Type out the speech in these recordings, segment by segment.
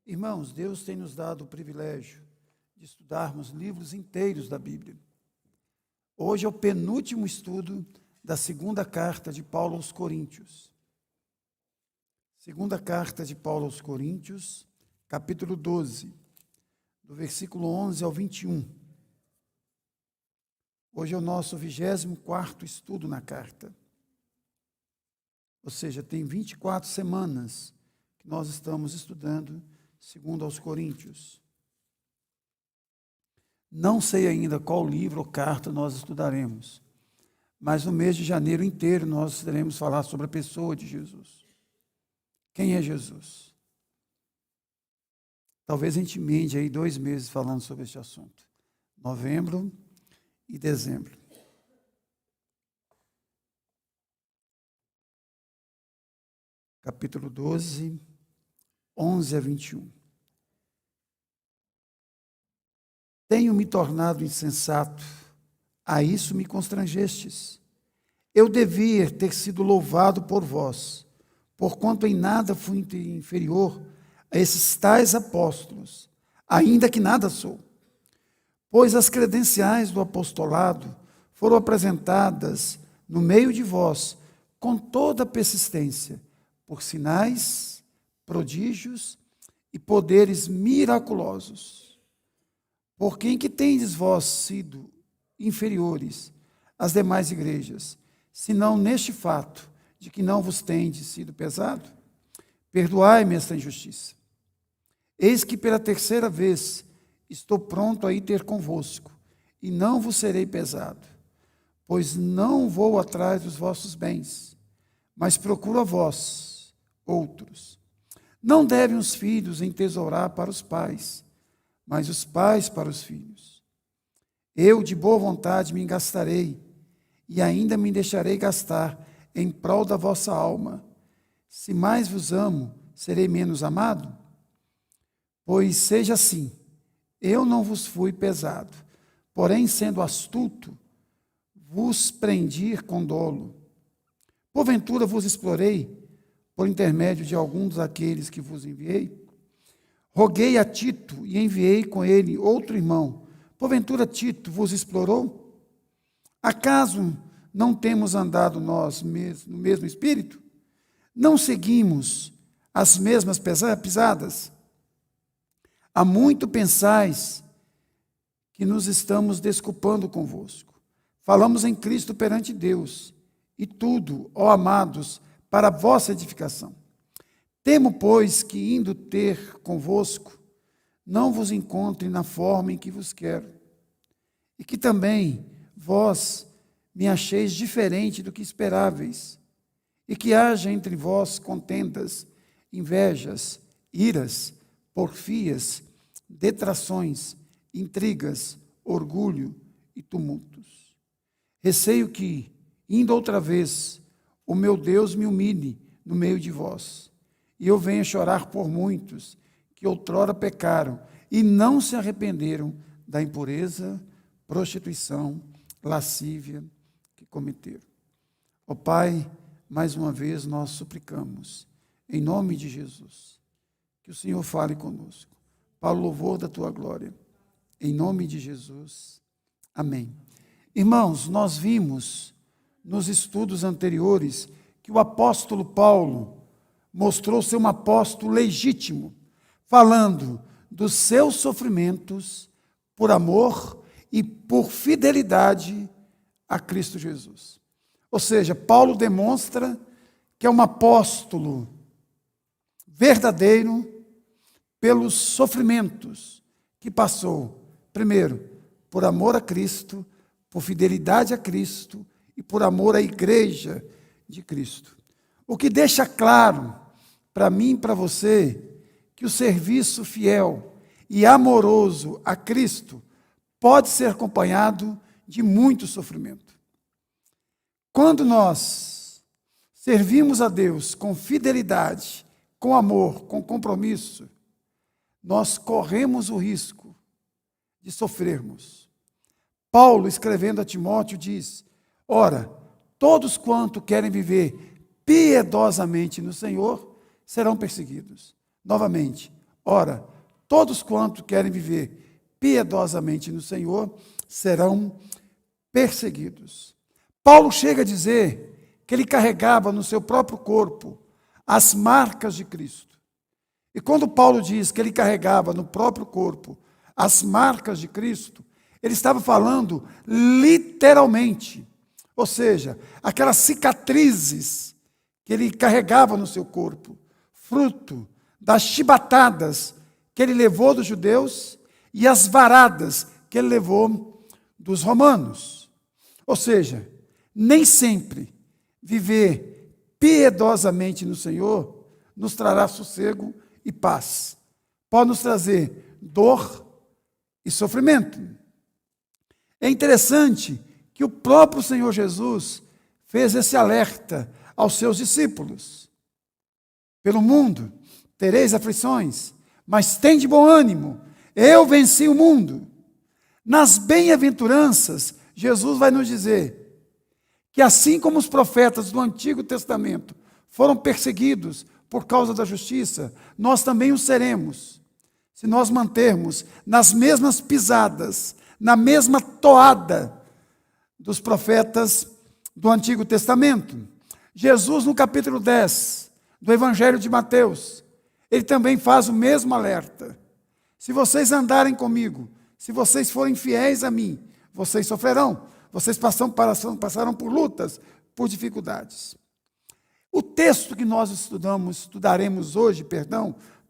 Irmãos, Deus tem nos dado o privilégio de estudarmos livros inteiros da Bíblia. Hoje é o penúltimo estudo da segunda carta de Paulo aos Coríntios. Segunda carta de Paulo aos Coríntios, capítulo 12, do versículo 11 ao 21. Hoje é o nosso 24º estudo na carta. Ou seja, tem 24 semanas que nós estamos estudando segundo aos Coríntios. Não sei ainda qual livro ou carta nós estudaremos, mas no mês de janeiro inteiro nós iremos falar sobre a pessoa de Jesus. Quem é Jesus? Talvez a gente emende aí 2 meses falando sobre este assunto. Novembro e dezembro. Capítulo 12, 11 a 21. Tenho me tornado insensato, a isso me constrangestes. Eu devia ter sido louvado por vós, porquanto em nada fui inferior a esses tais apóstolos, ainda que nada sou. Pois as credenciais do apostolado foram apresentadas no meio de vós com toda persistência, por sinais, prodígios e poderes miraculosos. Por quem que tendes vós sido inferiores às demais igrejas, senão neste fato de que não vos tendes sido pesado? Perdoai-me esta injustiça. Eis que pela 3ª vez estou pronto a ir ter convosco, e não vos serei pesado, pois não vou atrás dos vossos bens, mas procuro a vós, outros. Não devem os filhos entesourar para os pais, mas os pais para os filhos. Eu de boa vontade me engastarei, e ainda me deixarei gastar em prol da vossa alma. Se mais vos amo, serei menos amado? Pois seja assim, eu não vos fui pesado, porém, sendo astuto, vos prendi com dolo. Porventura vos explorei, por intermédio de alguns daqueles que vos enviei? Roguei a Tito e enviei com ele outro irmão. Porventura Tito vos explorou? Acaso não temos andado nós no mesmo espírito? Não seguimos as mesmas pisadas? Há muito pensais que nos estamos desculpando convosco. Falamos em Cristo perante Deus, e tudo, ó amados, para a vossa edificação. Temo, pois, que indo ter convosco, não vos encontre na forma em que vos quero, e que também vós me acheis diferente do que esperáveis, e que haja entre vós contendas, invejas, iras, porfias, detrações, intrigas, orgulho e tumultos. Receio que, indo outra vez, o meu Deus me humilhe no meio de vós, e eu venha chorar por muitos que outrora pecaram e não se arrependeram da impureza, prostituição, lascívia que cometeram. Ó Pai, mais uma vez nós suplicamos, em nome de Jesus, que o Senhor fale conosco, para o louvor da Tua glória, em nome de Jesus. Amém. Irmãos, nós vimos nos estudos anteriores que o apóstolo Paulo mostrou ser um apóstolo legítimo, falando dos seus sofrimentos por amor e por fidelidade a Cristo Jesus. Ou seja, Paulo demonstra que é um apóstolo verdadeiro pelos sofrimentos que passou, primeiro, por amor a Cristo, por fidelidade a Cristo e por amor à igreja de Cristo. O que deixa claro para mim e para você que o serviço fiel e amoroso a Cristo pode ser acompanhado de muito sofrimento. Quando nós servimos a Deus com fidelidade, com amor, com compromisso, nós corremos o risco de sofrermos. Paulo, escrevendo a Timóteo, diz: ora, todos quanto querem viver piedosamente no Senhor serão perseguidos. Novamente, Ora, todos quantos querem viver piedosamente no Senhor serão perseguidos. Paulo chega a dizer que ele carregava no seu próprio corpo as marcas de Cristo. E quando Paulo diz que ele carregava no próprio corpo as marcas de Cristo, ele estava falando literalmente, ou seja, aquelas cicatrizes que ele carregava no seu corpo, fruto das chibatadas que ele levou dos judeus e as varadas que ele levou dos romanos. Ou seja, nem sempre viver piedosamente no Senhor nos trará sossego e paz. Pode nos trazer dor e sofrimento. É interessante que o próprio Senhor Jesus fez esse alerta aos seus discípulos. Pelo mundo tereis aflições, mas tende bom ânimo, eu venci o mundo. Nas bem-aventuranças, Jesus vai nos dizer que assim como os profetas do Antigo Testamento foram perseguidos por causa da justiça, nós também o seremos, se nós mantermos nas mesmas pisadas, na mesma toada dos profetas do Antigo Testamento. Jesus, no capítulo 10 do Evangelho de Mateus, ele também faz o mesmo alerta. Se vocês andarem comigo, se vocês forem fiéis a mim, vocês sofrerão, vocês passarão por lutas, por dificuldades. O texto que nós estudaremos hoje,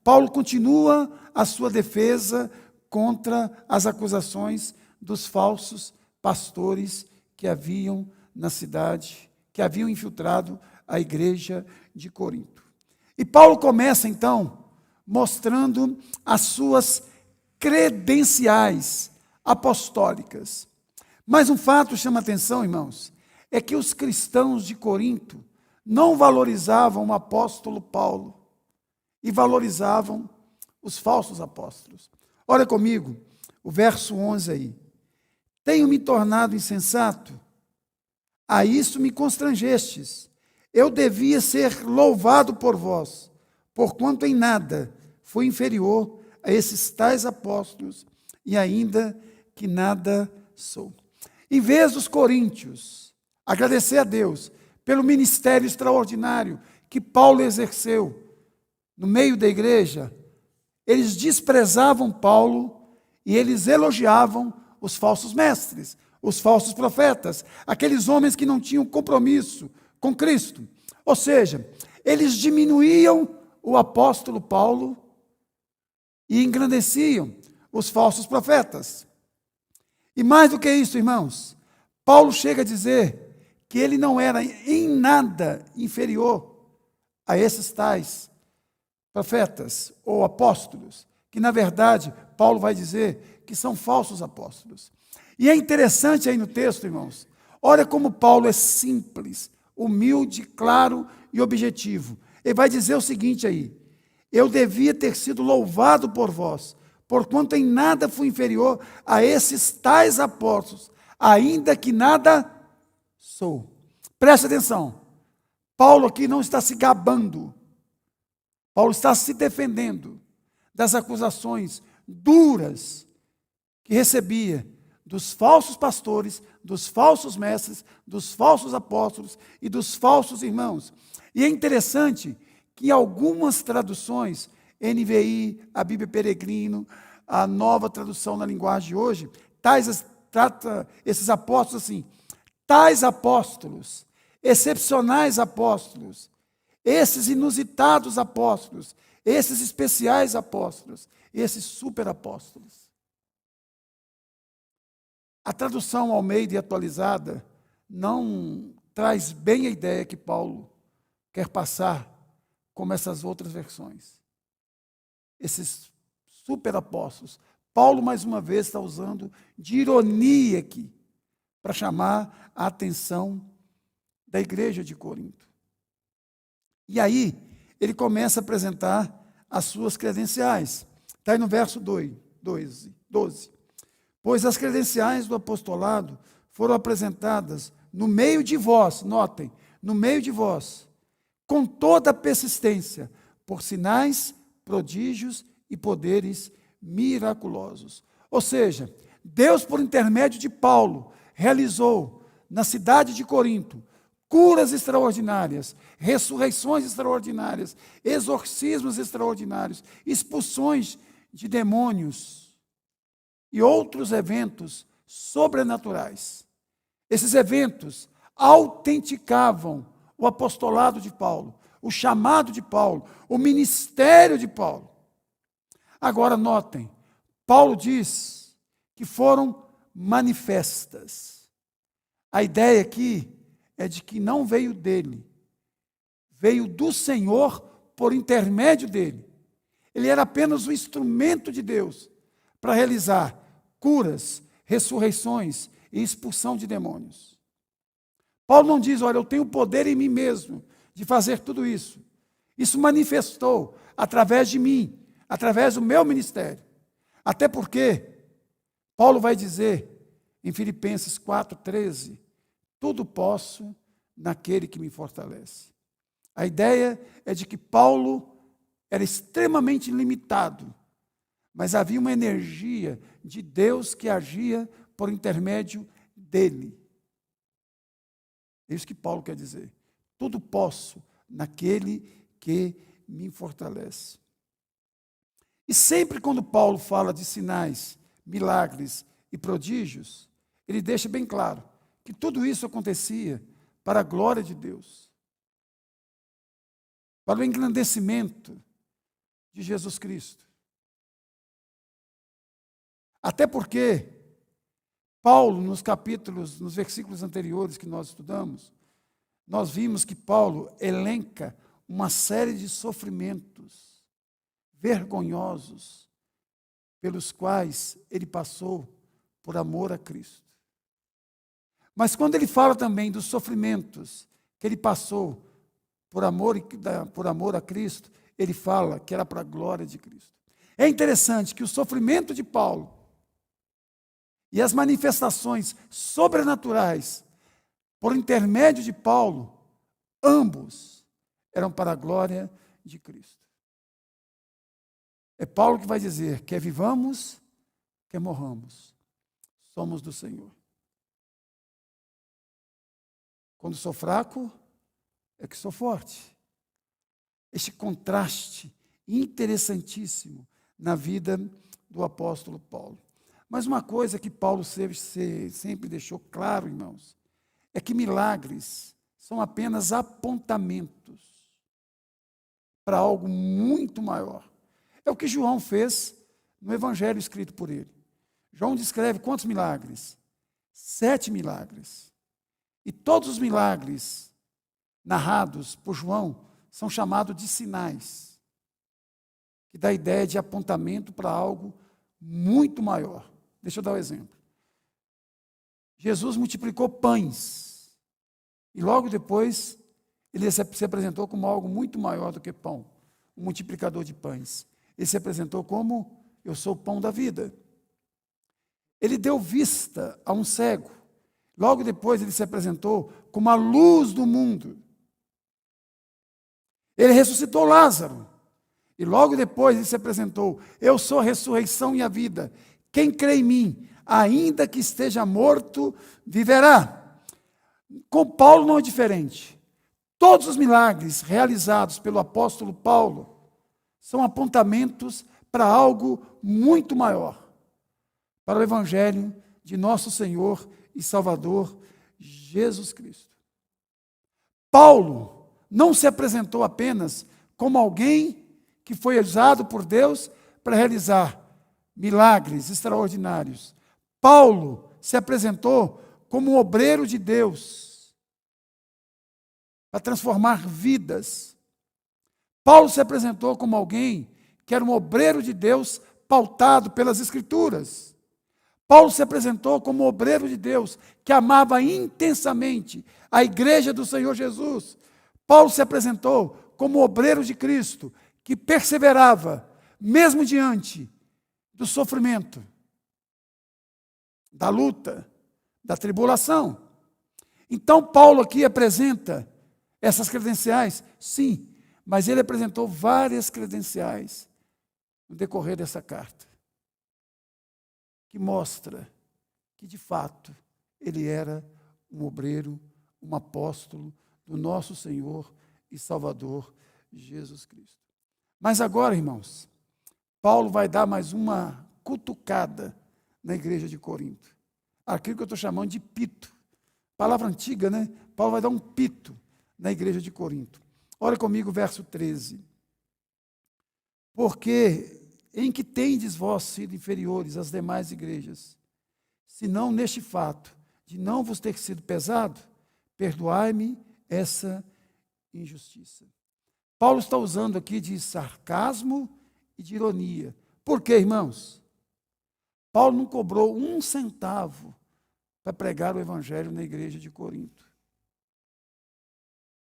Paulo continua a sua defesa contra as acusações dos falsos pastores que haviam na cidade, que haviam infiltrado a igreja de Corinto. E Paulo começa, então, mostrando as suas credenciais apostólicas. Mas um fato chama atenção, irmãos, é que os cristãos de Corinto não valorizavam o apóstolo Paulo e valorizavam os falsos apóstolos. Olha comigo, o verso 11 aí. Tenho me tornado insensato, a isso me constrangestes. Eu devia ser louvado por vós, porquanto em nada fui inferior a esses tais apóstolos, e ainda que nada sou. Em vez dos coríntios agradecer a Deus pelo ministério extraordinário que Paulo exerceu no meio da igreja, eles desprezavam Paulo e eles elogiavam os falsos mestres, os falsos profetas, aqueles homens que não tinham compromisso com Cristo. Ou seja, eles diminuíam o apóstolo Paulo e engrandeciam os falsos profetas. E mais do que isso, irmãos, Paulo chega a dizer que ele não era em nada inferior a esses tais profetas ou apóstolos, que na verdade, Paulo vai dizer que são falsos apóstolos. E é interessante aí no texto, irmãos, olha como Paulo é simples, humilde, claro e objetivo. Ele vai dizer o seguinte aí: eu devia ter sido louvado por vós, porquanto em nada fui inferior a esses tais apóstolos, ainda que nada sou. Preste atenção, Paulo aqui não está se gabando, Paulo está se defendendo das acusações duras que recebia dos falsos pastores, dos falsos mestres, dos falsos apóstolos e dos falsos irmãos. E é interessante que em algumas traduções, NVI, a Bíblia Peregrino, a nova tradução na linguagem de hoje, trata esses apóstolos assim: tais apóstolos, excepcionais apóstolos, esses inusitados apóstolos, esses especiais apóstolos, esses superapóstolos. A tradução Almeida e atualizada não traz bem a ideia que Paulo quer passar como essas outras versões. Esses superapóstolos. Paulo, mais uma vez, está usando de ironia aqui, para chamar a atenção da igreja de Corinto. E aí, ele começa a apresentar as suas credenciais. Está aí no verso 12. Pois as credenciais do apostolado foram apresentadas no meio de vós, notem, no meio de vós, com toda a persistência, por sinais, prodígios e poderes miraculosos. Ou seja, Deus, por intermédio de Paulo, realizou na cidade de Corinto curas extraordinárias, ressurreições extraordinárias, exorcismos extraordinários, expulsões de demônios e outros eventos sobrenaturais. Esses eventos autenticavam o apostolado de Paulo, o chamado de Paulo, o ministério de Paulo. Agora notem, Paulo diz que foram manifestas. A ideia aqui é de que não veio dele, veio do Senhor por intermédio dele. Ele era apenas um instrumento de Deus para realizar curas, ressurreições e expulsão de demônios. Paulo não diz, olha, eu tenho poder em mim mesmo de fazer tudo isso. Isso manifestou através de mim, através do meu ministério. Até porque Paulo vai dizer em Filipenses 4,13, tudo posso naquele que me fortalece. A ideia é de que Paulo era extremamente limitado, mas havia uma energia de Deus que agia por intermédio dele. É isso que Paulo quer dizer. Tudo posso naquele que me fortalece. E sempre quando Paulo fala de sinais, milagres e prodígios, ele deixa bem claro que tudo isso acontecia para a glória de Deus, para o engrandecimento de Jesus Cristo. Até porque Paulo, nos versículos anteriores que nós estudamos, nós vimos que Paulo elenca uma série de sofrimentos vergonhosos pelos quais ele passou por amor a Cristo. Mas quando ele fala também dos sofrimentos que ele passou por amor a Cristo, ele fala que era para a glória de Cristo. É interessante que o sofrimento de Paulo e as manifestações sobrenaturais por intermédio de Paulo, ambos eram para a glória de Cristo. É Paulo que vai dizer, quer vivamos, quer morramos, somos do Senhor. Quando sou fraco, é que sou forte. Este contraste interessantíssimo na vida do apóstolo Paulo. Mas uma coisa que Paulo sempre deixou claro, irmãos, é que milagres são apenas apontamentos para algo muito maior. É o que João fez no evangelho escrito por ele. João descreve quantos milagres? 7 milagres. E todos os milagres narrados por João são chamados de sinais, que dá a ideia de apontamento para algo muito maior. Deixa eu dar um exemplo. Jesus multiplicou pães, e logo depois ele se apresentou como algo muito maior do que pão, um multiplicador de pães. Ele se apresentou como, eu sou o pão da vida. Ele deu vista a um cego. Logo depois ele se apresentou como a luz do mundo. Ele ressuscitou Lázaro. E logo depois ele se apresentou, eu sou a ressurreição e a vida. Quem crê em mim, ainda que esteja morto, viverá. Com Paulo não é diferente. Todos os milagres realizados pelo apóstolo Paulo são apontamentos para algo muito maior, para o evangelho de nosso Senhor e Salvador Jesus Cristo. Paulo não se apresentou apenas como alguém que foi usado por Deus para realizar milagres extraordinários. Paulo se apresentou como um obreiro de Deus para transformar vidas. Paulo se apresentou como alguém que era um obreiro de Deus pautado pelas Escrituras. Paulo se apresentou como obreiro de Deus, que amava intensamente a igreja do Senhor Jesus. Paulo se apresentou como obreiro de Cristo, que perseverava, mesmo diante do sofrimento, da luta, da tribulação. Então, Paulo aqui apresenta essas credenciais, sim, mas ele apresentou várias credenciais no decorrer dessa carta, que mostra que, de fato, ele era um obreiro, um apóstolo do nosso Senhor e Salvador Jesus Cristo. Mas agora, irmãos, Paulo vai dar mais uma cutucada na igreja de Corinto. Aquilo que eu estou chamando de pito. Palavra antiga, né? Paulo vai dar um pito na igreja de Corinto. Olha comigo o verso 13. Porque em que tendes vós sido inferiores às demais igrejas, senão neste fato de não vos ter sido pesado, perdoai-me essa injustiça. Paulo está usando aqui de sarcasmo e de ironia. Por quê, irmãos? Paulo não cobrou um centavo para pregar o evangelho na igreja de Corinto.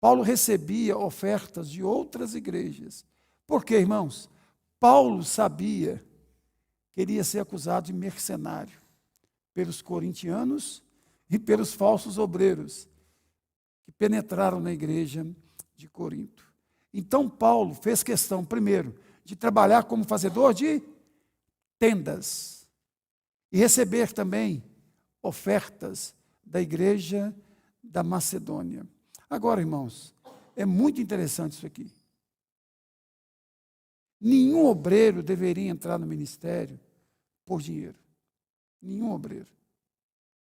Paulo recebia ofertas de outras igrejas. Por quê, irmãos? Paulo sabia que ele ia ser acusado de mercenário pelos corintianos e pelos falsos obreiros que penetraram na igreja de Corinto. Então, Paulo fez questão, primeiro, de trabalhar como fazedor de tendas e receber também ofertas da igreja da Macedônia. Agora, irmãos, é muito interessante isso aqui. Nenhum obreiro deveria entrar no ministério por dinheiro. Nenhum obreiro.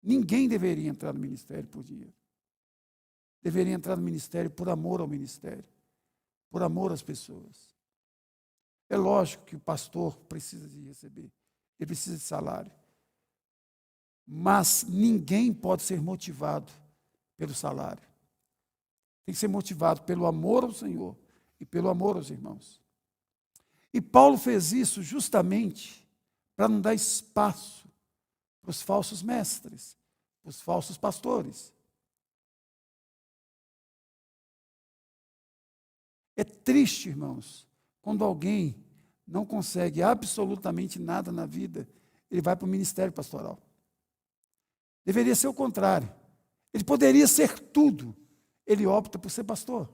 Ninguém deveria entrar no ministério por dinheiro. Deveria entrar no ministério por amor ao ministério, por amor às pessoas. É lógico que o pastor precisa de receber, ele precisa de salário. Mas ninguém pode ser motivado pelo salário. Tem que ser motivado pelo amor ao Senhor e pelo amor aos irmãos. E Paulo fez isso justamente para não dar espaço para os falsos mestres, para os falsos pastores. É triste, irmãos, quando alguém não consegue absolutamente nada na vida, ele vai para o ministério pastoral. Deveria ser o contrário. Ele poderia ser tudo. Ele opta por ser pastor.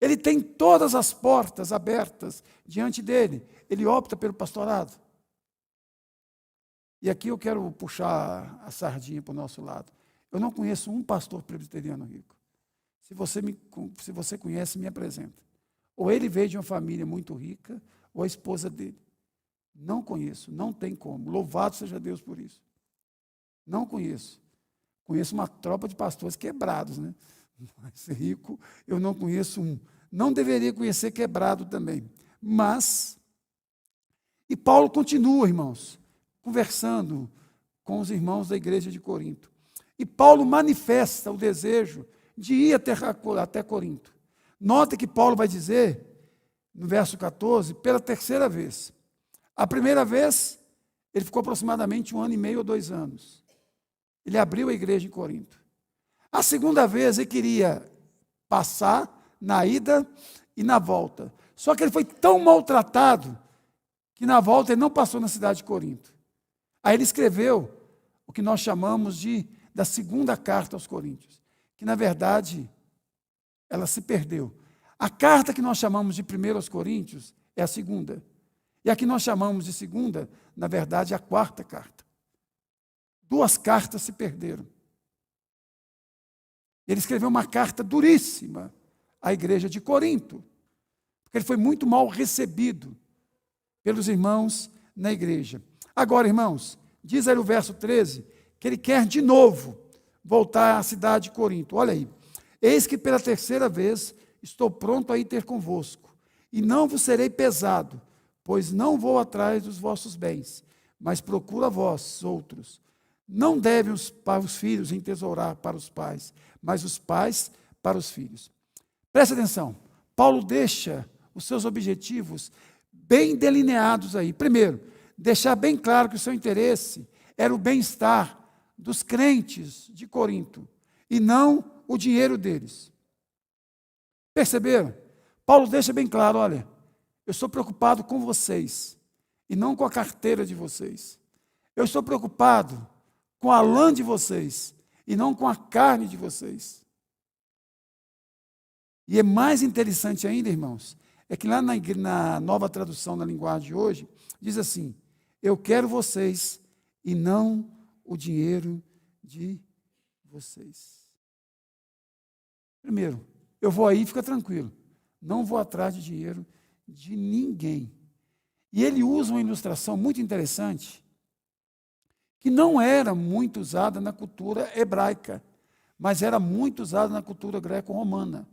Ele tem todas as portas abertas diante dele. Ele opta pelo pastorado. E aqui eu quero puxar a sardinha para o nosso lado. Eu não conheço um pastor presbiteriano rico. Se você conhece, me apresenta. Ou ele veio de uma família muito rica, ou a esposa dele. Não conheço, não tem como. Louvado seja Deus por isso. Não conheço. Conheço uma tropa de pastores quebrados, né? Mas rico, eu não conheço um. Não deveria conhecer quebrado também. Mas, e Paulo continua, irmãos, conversando com os irmãos da igreja de Corinto. E Paulo manifesta o desejo de ir até Corinto. Nota que Paulo vai dizer, no verso 14, pela terceira vez. A primeira vez, ele ficou aproximadamente 1 ano e meio ou 2 anos. Ele abriu a igreja em Corinto. A segunda vez, ele queria passar na ida e na volta. Só que ele foi tão maltratado que na volta ele não passou na cidade de Corinto. Aí ele escreveu o que nós chamamos da segunda carta aos Coríntios, que na verdade ela se perdeu. A carta que nós chamamos de 1 aos Coríntios é a segunda. E a que nós chamamos de segunda, na verdade, é a quarta carta. 2 cartas se perderam. Ele escreveu uma carta duríssima à igreja de Corinto, porque ele foi muito mal recebido pelos irmãos na igreja. Agora, irmãos, diz aí o verso 13, que ele quer de novo voltar à cidade de Corinto. Olha aí. Eis que pela terceira vez estou pronto a ir ter convosco, e não vos serei pesado, pois não vou atrás dos vossos bens, mas procuro a vós, outros. Não devem os filhos entesourar para os pais, mas os pais para os filhos. Presta atenção, Paulo deixa os seus objetivos bem delineados aí. Primeiro, deixar bem claro que o seu interesse era o bem-estar dos crentes de Corinto, e não o dinheiro deles. Perceberam? Paulo deixa bem claro, olha, eu estou preocupado com vocês, e não com a carteira de vocês. Eu estou preocupado com a lã de vocês, e não com a carne de vocês. E é mais interessante ainda, irmãos, é que lá na nova tradução na linguagem de hoje, diz assim: eu quero vocês e não o dinheiro de vocês. Primeiro, eu vou aí, fica tranquilo, não vou atrás de dinheiro de ninguém. E ele usa uma ilustração muito interessante, que não era muito usada na cultura hebraica, mas era muito usada na cultura greco-romana,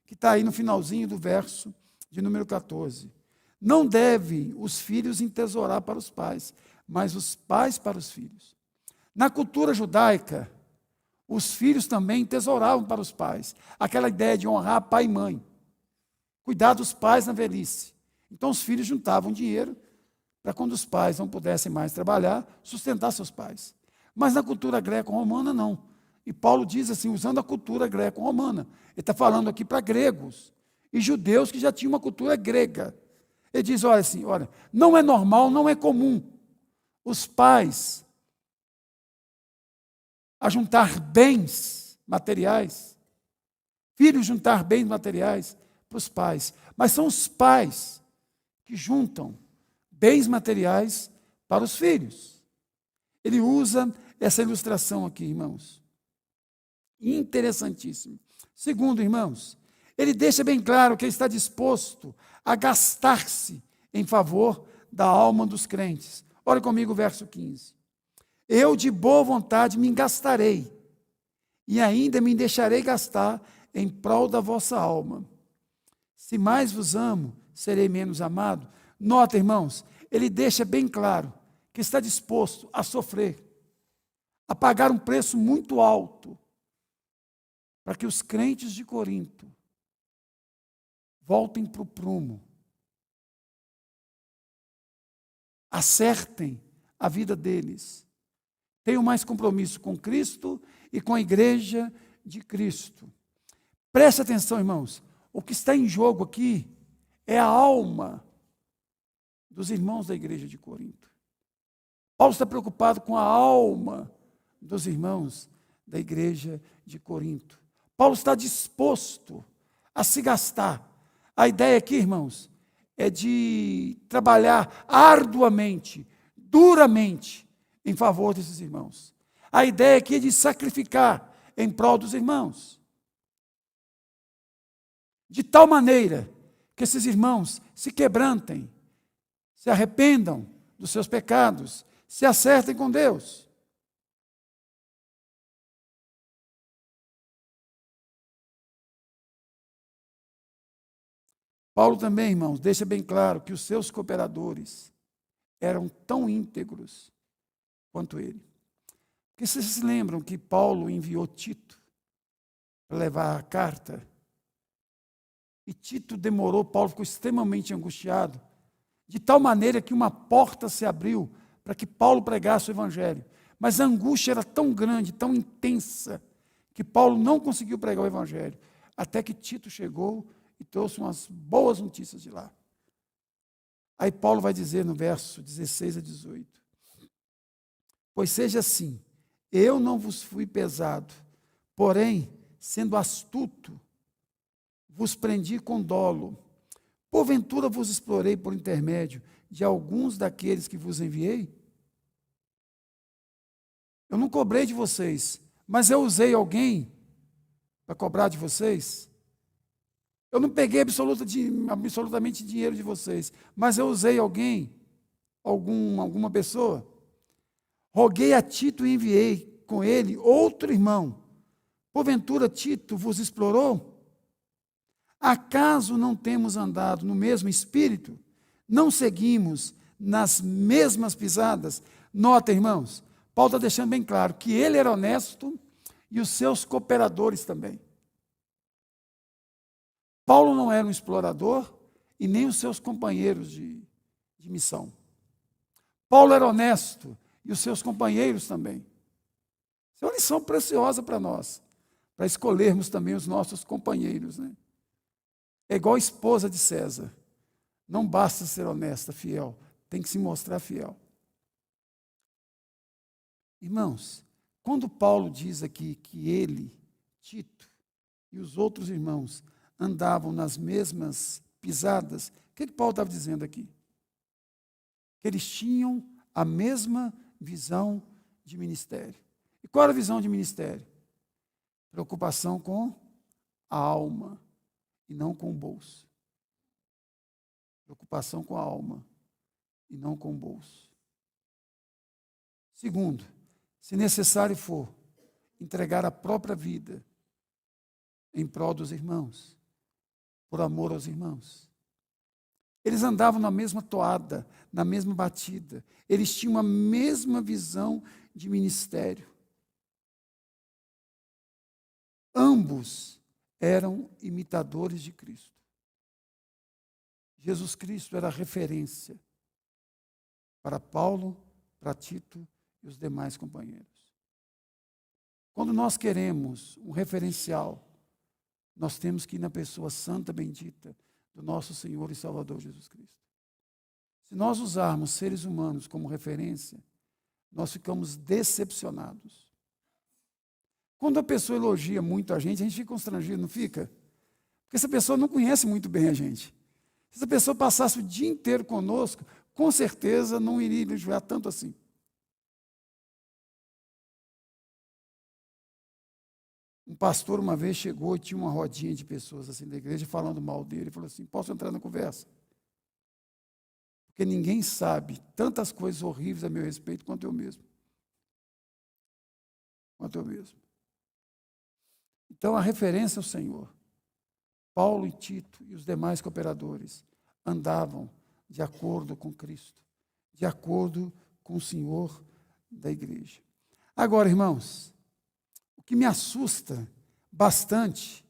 que está aí no finalzinho do verso de número 14. Não devem os filhos entesourar para os pais, mas os pais para os filhos. Na cultura judaica, os filhos também tesouravam para os pais. Aquela ideia de honrar pai e mãe. Cuidar dos pais na velhice. Então os filhos juntavam dinheiro para quando os pais não pudessem mais trabalhar, sustentar seus pais. Mas na cultura greco-romana, não. E Paulo diz assim, usando a cultura greco-romana. Ele está falando aqui para gregos e judeus que já tinham uma cultura grega. Ele diz, olha assim, olha, não é normal, não é comum os pais a juntar bens materiais, filhos juntar bens materiais para os pais, mas são os pais que juntam bens materiais para os filhos. Ele usa essa ilustração aqui, irmãos. Interessantíssimo. Segundo, irmãos, ele deixa bem claro que ele está disposto a gastar-se em favor da alma dos crentes. Olha comigo o verso 15. Eu de boa vontade me gastarei, e ainda me deixarei gastar em prol da vossa alma. Se mais vos amo, serei menos amado. Nota, irmãos, ele deixa bem claro que está disposto a sofrer, a pagar um preço muito alto, para que os crentes de Corinto voltem para o prumo, acertem a vida deles, tenham mais compromisso com Cristo e com a igreja de Cristo. Preste atenção, irmãos, o que está em jogo aqui é a alma dos irmãos da igreja de Corinto. Paulo está preocupado com a alma dos irmãos da igreja de Corinto. Paulo está disposto a se gastar. A ideia aqui, irmãos, é de trabalhar arduamente, duramente, em favor desses irmãos. A ideia aqui é de sacrificar em prol dos irmãos. De tal maneira que esses irmãos se quebrantem, se arrependam dos seus pecados, se acertem com Deus. Paulo também, irmãos, deixa bem claro que os seus cooperadores eram tão íntegros quanto ele. Porque vocês se lembram que Paulo enviou Tito para levar a carta? E Tito demorou, Paulo ficou extremamente angustiado, de tal maneira que uma porta se abriu para que Paulo pregasse o evangelho. Mas a angústia era tão grande, tão intensa, que Paulo não conseguiu pregar o evangelho, até que Tito chegou e trouxe umas boas notícias de lá. Aí Paulo vai dizer no verso 16 a 18, pois seja assim, eu não vos fui pesado, porém, sendo astuto, vos prendi com dolo. Porventura vos explorei por intermédio de alguns daqueles que vos enviei? Eu não cobrei de vocês, mas eu usei alguém para cobrar de vocês? Eu não peguei absolutamente dinheiro de vocês, mas eu usei alguém, alguma pessoa? Roguei a Tito e enviei com ele outro irmão. Porventura Tito vos explorou? Acaso não temos andado no mesmo espírito? Não seguimos nas mesmas pisadas? Nota, irmãos, Paulo está deixando bem claro que ele era honesto e os seus cooperadores também. Paulo não era um explorador e nem os seus companheiros de missão. Paulo era honesto e os seus companheiros também. Isso é uma lição preciosa para nós, para escolhermos também os nossos companheiros, né? É igual a esposa de César. Não basta ser honesta, fiel, tem que se mostrar fiel. Irmãos, quando Paulo diz aqui que ele, Tito e os outros irmãos andavam nas mesmas pisadas. O que Paulo estava dizendo aqui? Que eles tinham a mesma visão de ministério. E qual era a visão de ministério? Preocupação com a alma e não com o bolso. Preocupação com a alma e não com o bolso. Segundo, se necessário for, entregar a própria vida em prol dos irmãos, por amor aos irmãos. Eles andavam na mesma toada, na mesma batida. Eles tinham a mesma visão de ministério. Ambos eram imitadores de Cristo. Jesus Cristo era a referência para Paulo, para Tito e os demais companheiros. Quando nós queremos um referencial, nós temos que ir na pessoa santa, bendita, do nosso Senhor e Salvador Jesus Cristo. Se nós usarmos seres humanos como referência, nós ficamos decepcionados. Quando a pessoa elogia muito a gente fica constrangido, não fica? Porque essa pessoa não conhece muito bem a gente. Se essa pessoa passasse o dia inteiro conosco, com certeza não iria elogiar tanto assim. Um pastor uma vez chegou e tinha uma rodinha de pessoas assim da igreja falando mal dele. Ele falou assim, posso entrar na conversa? Porque ninguém sabe tantas coisas horríveis a meu respeito quanto eu mesmo. Quanto eu mesmo. Então a referência ao Senhor. Paulo e Tito e os demais cooperadores andavam de acordo com Cristo, de acordo com o Senhor da igreja. Agora, irmãos, o que me assusta bastante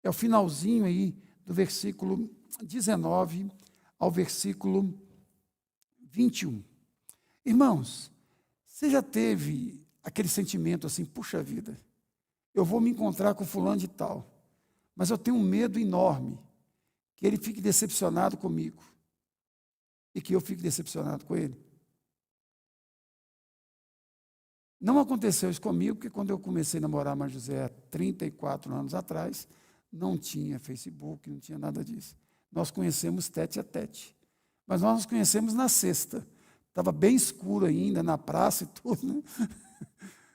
é o finalzinho aí do versículo 19 ao versículo 21. Irmãos, você já teve aquele sentimento assim, puxa vida, eu vou me encontrar com fulano de tal, mas eu tenho um medo enorme que ele fique decepcionado comigo e que eu fique decepcionado com ele? Não aconteceu isso comigo, porque quando eu comecei a namorar a Maria José há 34 anos atrás, não tinha Facebook, não tinha nada disso. Nós conhecemos tete a tete. Mas nós nos conhecemos na sexta. Estava bem escuro ainda, na praça e tudo, né?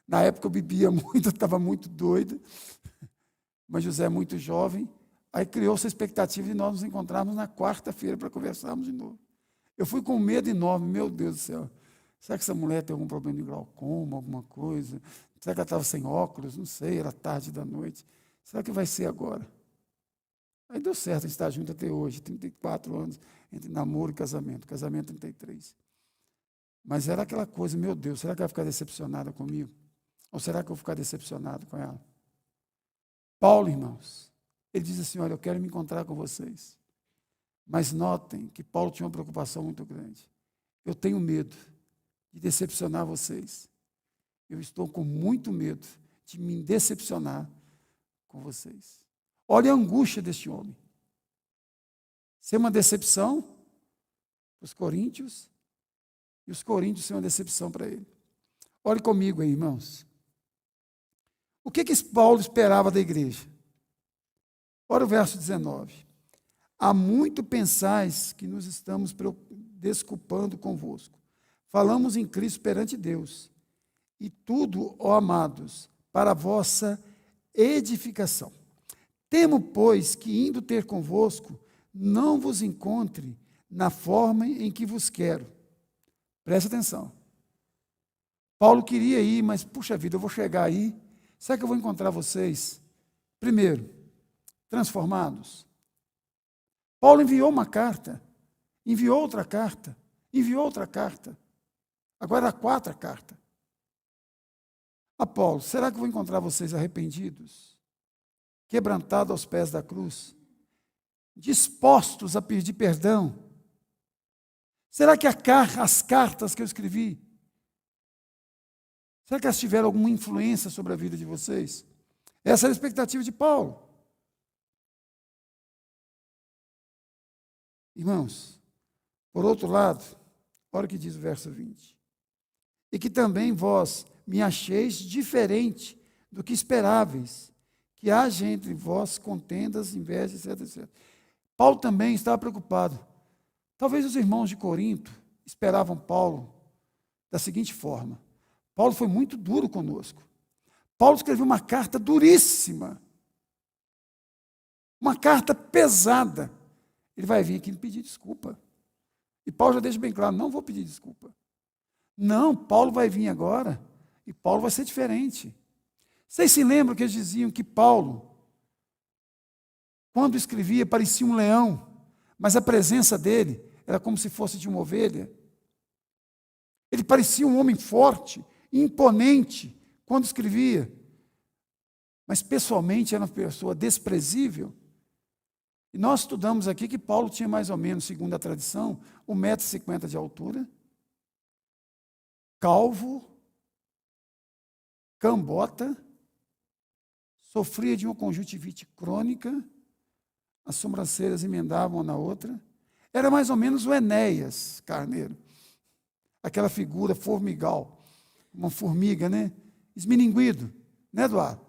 Na época eu bebia muito, estava muito doido. Mas José é muito jovem. Aí criou-se a expectativa de nós nos encontrarmos na quarta-feira para conversarmos de novo. Eu fui com um medo enorme, meu Deus do céu. Será que essa mulher tem algum problema de glaucoma, alguma coisa? Será que ela estava sem óculos? Não sei, era tarde da noite. Será que vai ser agora? Aí deu certo, a gente está junto até hoje, 34 anos, entre namoro e casamento. Casamento 33. Mas era aquela coisa, meu Deus, será que ela vai ficar decepcionada comigo? Ou será que eu vou ficar decepcionado com ela? Paulo, irmãos, ele diz assim, olha, eu quero me encontrar com vocês. Mas notem que Paulo tinha uma preocupação muito grande. Eu tenho medo de decepcionar vocês. Eu estou com muito medo de me decepcionar com vocês. Olha a angústia deste homem. Ser uma decepção para os coríntios e os coríntios ser uma decepção para ele. Olhe comigo aí, irmãos. O que Paulo esperava da igreja? Olha o verso 19. Há muito pensais que nos estamos desculpando convosco. Falamos em Cristo perante Deus. E tudo, ó amados, para a vossa edificação. Temo, pois, que indo ter convosco, não vos encontre na forma em que vos quero. Preste atenção. Paulo queria ir, mas, puxa vida, eu vou chegar aí, será que eu vou encontrar vocês? Primeiro, transformados. Paulo enviou uma carta, enviou outra carta, enviou outra carta. Agora a quarta carta. Paulo, será que eu vou encontrar vocês arrependidos, quebrantados aos pés da cruz, dispostos a pedir perdão? Será que as cartas que eu escrevi, será que elas tiveram alguma influência sobre a vida de vocês? Essa era a expectativa de Paulo. Irmãos, por outro lado, olha o que diz o verso 20. E que também vós me acheis diferente do que esperáveis, que haja entre vós contendas, invejas, etc, etc. Paulo também estava preocupado. Talvez os irmãos de Corinto esperavam Paulo da seguinte forma: Paulo foi muito duro conosco. Paulo escreveu uma carta duríssima, uma carta pesada. Ele vai vir aqui me pedir desculpa. E Paulo já deixa bem claro: não vou pedir desculpa. Não, Paulo vai vir agora e Paulo vai ser diferente. Vocês se lembram que eles diziam que Paulo, quando escrevia, parecia um leão, mas a presença dele era como se fosse de uma ovelha? Ele parecia um homem forte, imponente, quando escrevia, mas pessoalmente era uma pessoa desprezível. E nós estudamos aqui que Paulo tinha mais ou menos, segundo a tradição, 1,50 m de altura, calvo, cambota, sofria de uma conjuntivite crônica, as sobrancelhas emendavam uma na outra. Era mais ou menos o Enéas Carneiro, aquela figura formigal, uma formiga, né? Esmininguido, né, Eduardo?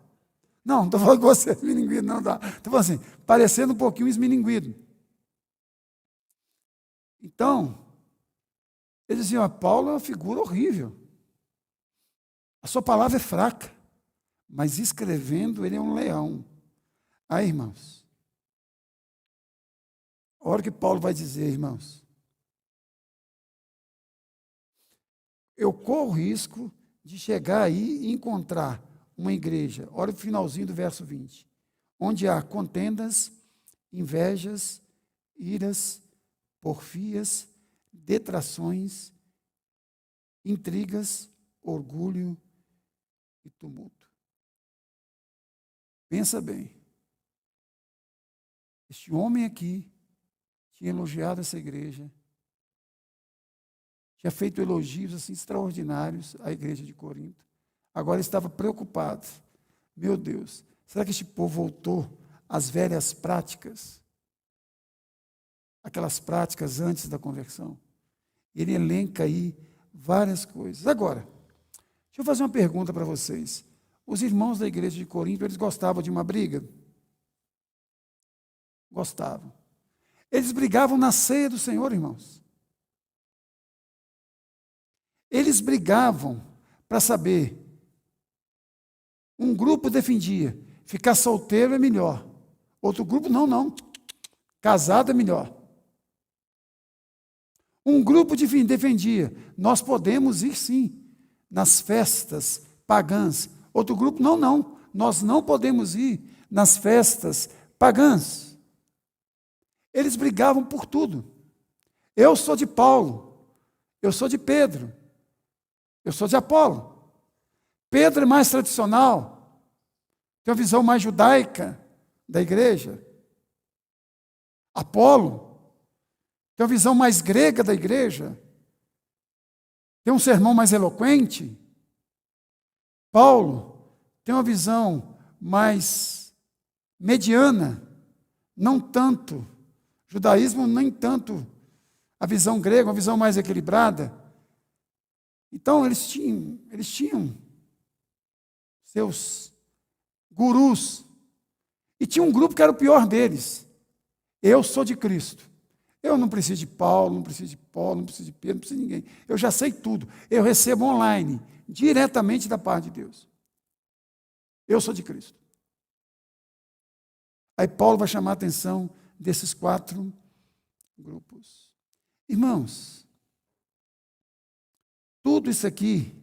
Não estou falando com você, esmininguido, não dá. Estou falando assim, parecendo um pouquinho esmininguido. Então, eles diziam: Paulo é uma figura horrível. A sua palavra é fraca, mas escrevendo ele é um leão. Aí, irmãos, a hora que Paulo vai dizer, irmãos, eu corro o risco de chegar aí e encontrar uma igreja, olha o finalzinho do verso 20, onde há contendas, invejas, iras, porfias, detrações, intrigas, orgulho e tumulto. Pensa bem, este homem aqui tinha elogiado essa igreja, tinha feito elogios assim extraordinários à igreja de Corinto. Agora estava preocupado. Meu Deus, será que este povo voltou às velhas práticas? Aquelas práticas antes da conversão? Ele elenca aí várias coisas. Agora, deixa eu fazer uma pergunta para vocês. Os irmãos da igreja de Corinto, eles gostavam de uma briga? Gostavam. Eles brigavam na ceia do Senhor, irmãos. Eles brigavam para saber. Um grupo defendia, ficar solteiro é melhor. Outro grupo, não. Casado é melhor. Um grupo defendia, nós podemos ir sim, nas festas pagãs. Outro grupo, não, nós não podemos ir nas festas pagãs. Eles brigavam por tudo. Eu sou de Paulo, eu sou de Pedro, eu sou de Apolo. Pedro é mais tradicional, tem uma visão mais judaica da igreja. Apolo tem uma visão mais grega da igreja, tem um sermão mais eloquente. Paulo tem uma visão mais mediana, não tanto judaísmo, nem tanto a visão grega, uma visão mais equilibrada. Então, eles tinham seus gurus. E tinha um grupo que era o pior deles. Eu sou de Cristo. Eu não preciso de Paulo, não preciso de Paulo, não preciso de Pedro, não preciso de ninguém. Eu já sei tudo. Eu recebo online, diretamente da parte de Deus. Eu sou de Cristo. Aí Paulo vai chamar a atenção desses 4 grupos. Irmãos, tudo isso aqui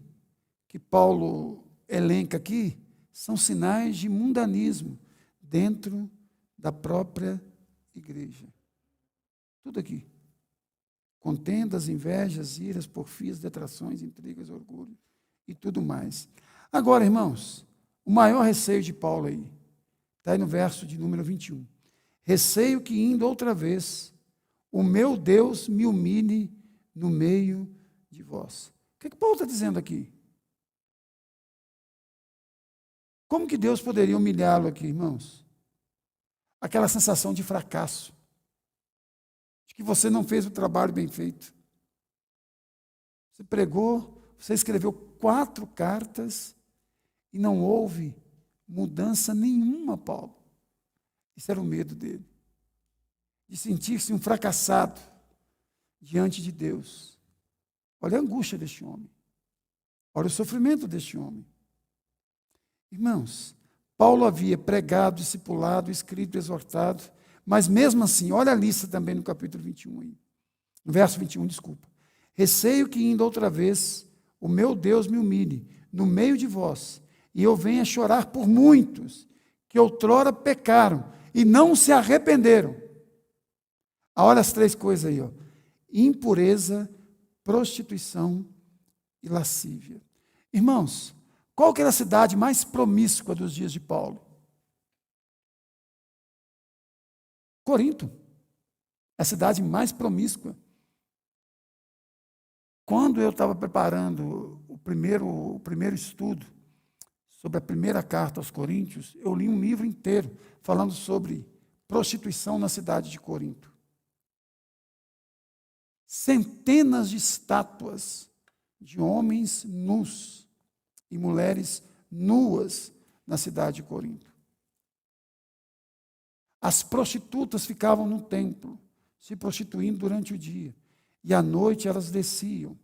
que Paulo elenca aqui são sinais de mundanismo dentro da própria igreja. Tudo aqui. Contendas, invejas, iras, porfias, detrações, intrigas, orgulho e tudo mais. Agora, irmãos, o maior receio de Paulo aí, está aí no verso de número 21. Receio que indo outra vez, o meu Deus me humilhe no meio de vós. O que Paulo está dizendo aqui? Como que Deus poderia humilhá-lo aqui, irmãos? Aquela sensação de fracasso, de que você não fez o trabalho bem feito. Você pregou, você escreveu 4 cartas e não houve mudança nenhuma, Paulo. Isso era o medo dele. de sentir-se um fracassado diante de Deus. Olha a angústia deste homem. Olha o sofrimento deste homem. Irmãos, Paulo havia pregado, discipulado, escrito, exortado, mas mesmo assim, olha a lista também no capítulo 21, aí, no verso 21, desculpa. Receio que indo outra vez, o meu Deus me humilhe no meio de vós, e eu venha chorar por muitos que outrora pecaram e não se arrependeram. Olha as três coisas aí, ó. Impureza, prostituição e lascívia. Irmãos, qual que era a cidade mais promíscua dos dias de Paulo? Corinto. A cidade mais promíscua. Quando eu estava preparando o primeiro estudo sobre a primeira carta aos Coríntios, eu li um livro inteiro falando sobre prostituição na cidade de Corinto. Centenas de estátuas de homens nus e mulheres nuas na cidade de Corinto. As prostitutas ficavam no templo, se prostituindo durante o dia, e à noite elas desciam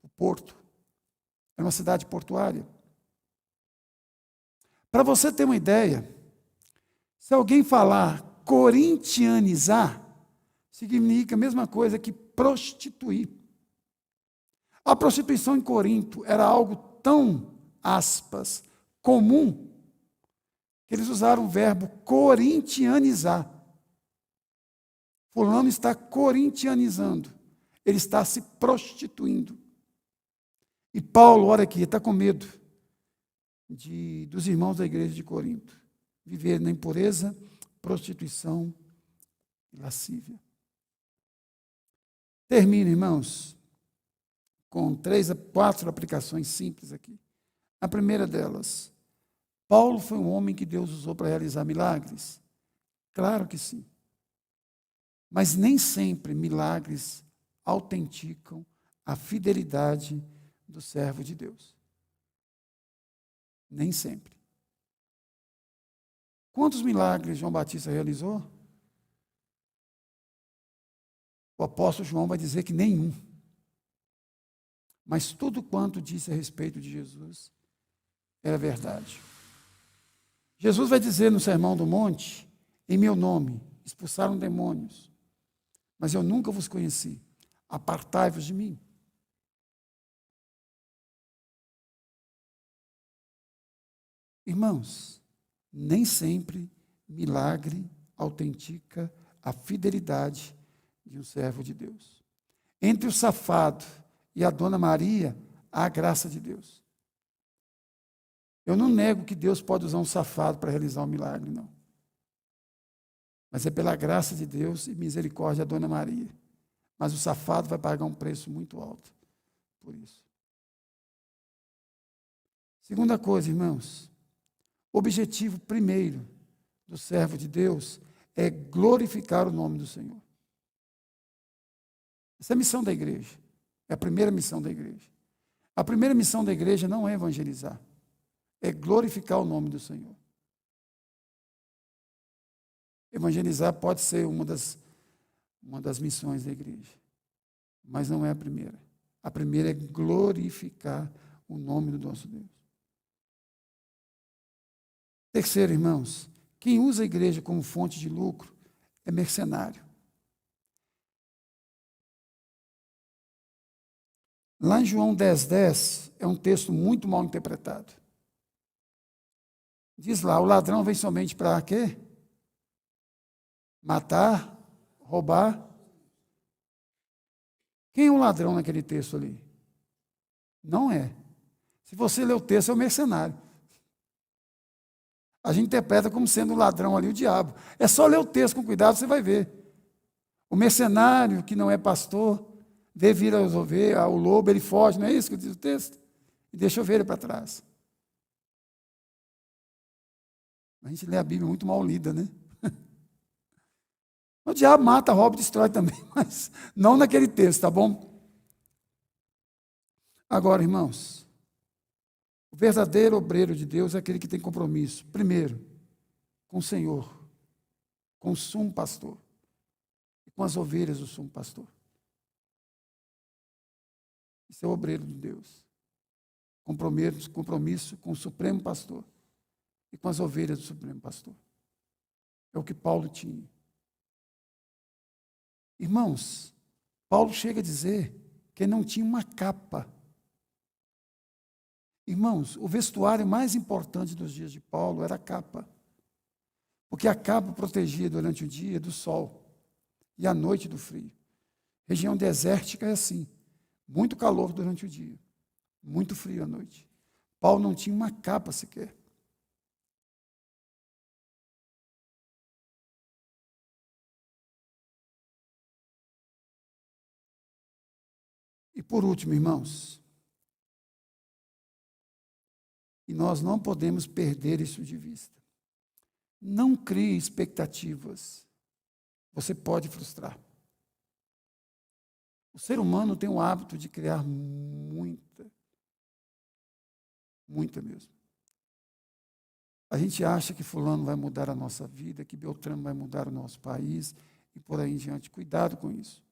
o porto. Era uma cidade portuária. Para você ter uma ideia, se alguém falar corintianizar, significa a mesma coisa que prostituir. A prostituição em Corinto era algo tão, aspas, comum, que eles usaram o verbo corintianizar. Fulano está corintianizando, ele está se prostituindo. E Paulo, olha aqui, está com medo dos irmãos da igreja de Corinto viver na impureza, prostituição e lascívia. Termino, irmãos, com 3 a 4 aplicações simples aqui. A primeira delas, Paulo foi um homem que Deus usou para realizar milagres? Claro que sim. Mas nem sempre milagres autenticam a fidelidade do servo de Deus. Nem sempre. Quantos milagres João Batista realizou? O apóstolo João vai dizer que nenhum. Mas tudo quanto disse a respeito de Jesus era verdade. Jesus vai dizer no Sermão do Monte, em meu nome expulsaram demônios, mas eu nunca vos conheci. Apartai-vos de mim. Irmãos, nem sempre milagre autentica a fidelidade de um servo de Deus. Entre o safado e a Dona Maria, há a graça de Deus. Eu não nego que Deus pode usar um safado para realizar um milagre, não. Mas é pela graça de Deus e misericórdia da Dona Maria. Mas o safado vai pagar um preço muito alto por isso. Segunda coisa, irmãos, o objetivo primeiro do servo de Deus é glorificar o nome do Senhor. Essa é a missão da igreja. É a primeira missão da igreja. A primeira missão da igreja não é evangelizar, é glorificar o nome do Senhor. Evangelizar pode ser uma das missões da igreja, mas não é a primeira. A primeira é glorificar o nome do nosso Deus. Terceiro, irmãos, quem usa a igreja como fonte de lucro é mercenário. Lá em João 10:10, é um texto muito mal interpretado. Diz lá, o ladrão vem somente para quê? Matar, roubar. Quem é o ladrão naquele texto ali? Não é. Se você ler o texto, é o mercenário. A gente interpreta como sendo o ladrão ali, o diabo. É só ler o texto com cuidado, você vai ver. O mercenário, que não é pastor, vê vir as ovelhas, o lobo, ele foge, não é isso que diz o texto? E deixa a ovelha para trás. A gente lê a Bíblia muito mal lida, né? O diabo mata, rouba e destrói também, mas não naquele texto, tá bom? Agora, irmãos, o verdadeiro obreiro de Deus é aquele que tem compromisso, primeiro, com o Senhor, com o sumo pastor. com as ovelhas do sumo pastor. Isso é o obreiro de Deus. Compromisso com o supremo pastor e com as ovelhas do supremo pastor. É o que Paulo tinha. Irmãos, Paulo chega a dizer que não tinha uma capa. Irmãos, o vestuário mais importante dos dias de Paulo era a capa. Porque a capa protegia durante o dia do sol e à noite do frio. Região desértica é assim, muito calor durante o dia, muito frio à noite. Paulo não tinha uma capa sequer. E por último, irmãos, e nós não podemos perder isso de vista. Não crie expectativas. Você pode frustrar. O ser humano tem o hábito de criar muita mesmo. A gente acha que fulano vai mudar a nossa vida, que Beltrano vai mudar o nosso país, e por aí em diante. Cuidado com isso.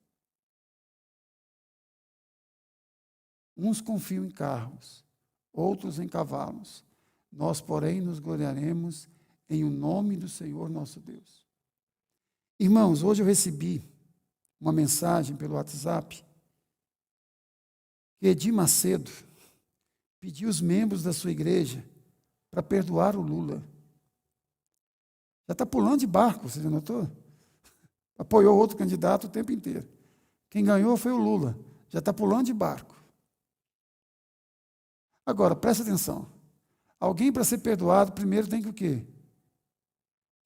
Uns confiam em carros, outros em cavalos. Nós, porém, nos gloriaremos em o nome do Senhor nosso Deus. Irmãos, hoje eu recebi uma mensagem pelo WhatsApp que Edir Macedo pediu os membros da sua igreja para perdoar o Lula. Já está pulando de barco, você já notou? Apoiou outro candidato o tempo inteiro. Quem ganhou foi o Lula. Já está pulando de barco. Agora, presta atenção. Alguém, para ser perdoado, primeiro tem que o quê?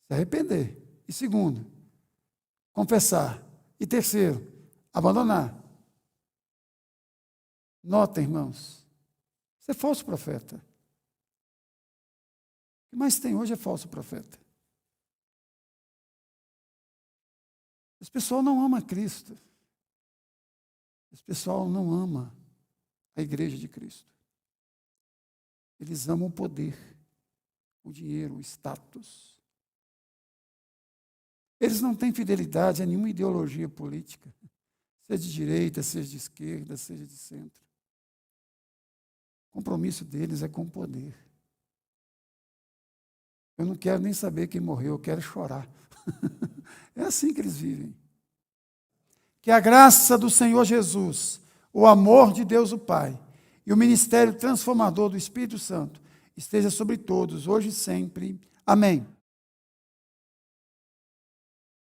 Se arrepender. E segundo, confessar. E terceiro, abandonar. Notem, irmãos, isso é falso profeta. O que mais tem hoje é falso profeta. Esse pessoal não ama Cristo. Esse pessoal não ama a igreja de Cristo. Eles amam o poder, o dinheiro, o status. Eles não têm fidelidade a nenhuma ideologia política, seja de direita, seja de esquerda, seja de centro. O compromisso deles é com o poder. Eu não quero nem saber quem morreu, eu quero chorar. É assim que eles vivem. Que a graça do Senhor Jesus, o amor de Deus o Pai e o ministério transformador do Espírito Santo esteja sobre todos, hoje e sempre. Amém.